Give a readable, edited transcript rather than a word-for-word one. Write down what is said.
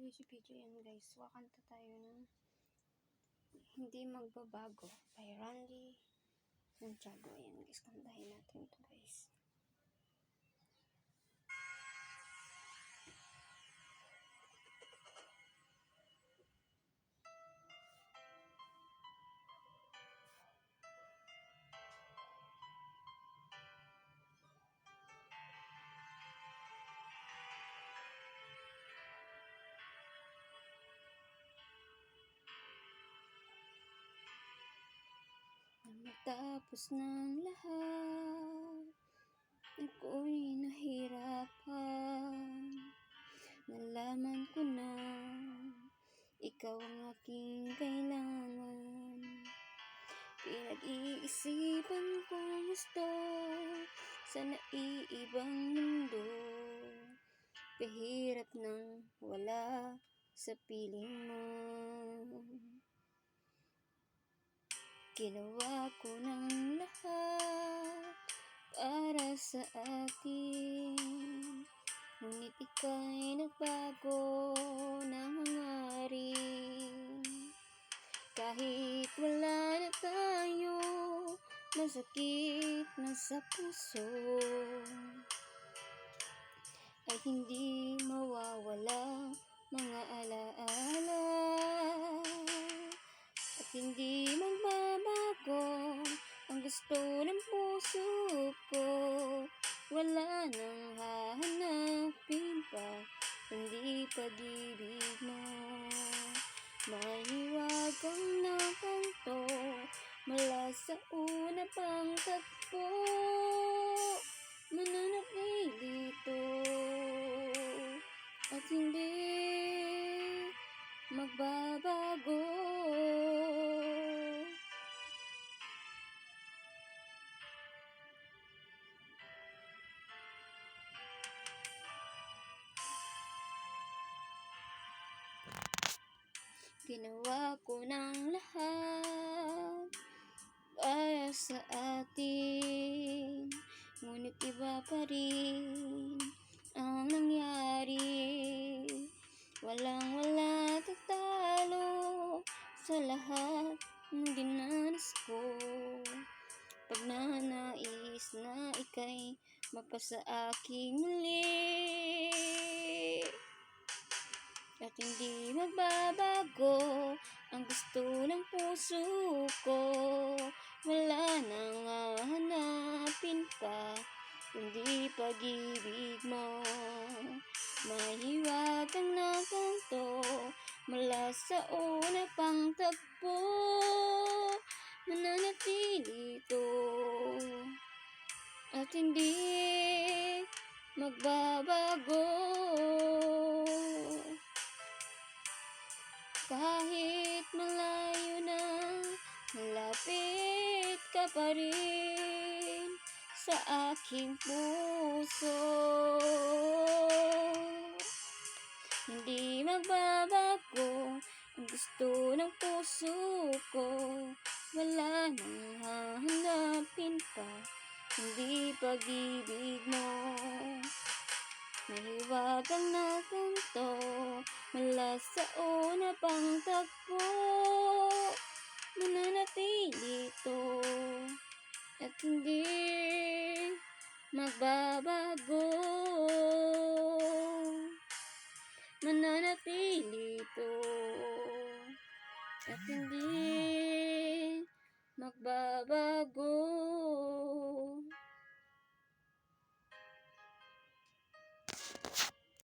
music video yan guys. Wakanta tayo ng Hindi Magbabago by Randy Santiago. Ayan guys, kantahin natin ito guys. Matapos ng lahat, ako'y nahirapan. Nalaman ko na ikaw ang aking kailangan. Pinag-iisipan kong gusto sa naiibang mundo. Kahirap nang wala sa piling mo. Ginawa ko ng lahat para sa atin, ngunit ika'y nagbago ng hangarin. Kahit wala na tayo, masakit na sa puso, ay hindi mawawala mga alaala. At hindi magbabago ang gusto ng puso ko. Wala nang hahanapin pa, kundi pag-ibig mo. Mahiwagang nakanto mula sa una pang tagpo, mananatili ito at hindi magbabago. Ginawa ko ng lahat para sa atin, ngunit iba pa rin ang nangyari. Walang-wala tatalo sa lahat ng dinanas ko. Pag nanais na ika'y mapasa aking muli, at hindi magbabago ang gusto ng puso ko. Wala nang hahanapin pa, kundi pag-ibig mo. Mahiwagang nakanto mula sa una pang tagpo, mananatili ito at hindi magbabago. Kahit malayo na, malapit ka pa rin sa aking puso. Hindi magbabago ang gusto ng puso ko. Wala nang hahanapin pa, hindi pag-ibig mo. Mahiwagang nakanto mula sa una pang tagpo, mananatili ito at hindi magbabago. Mananatili ito at hindi magbabago.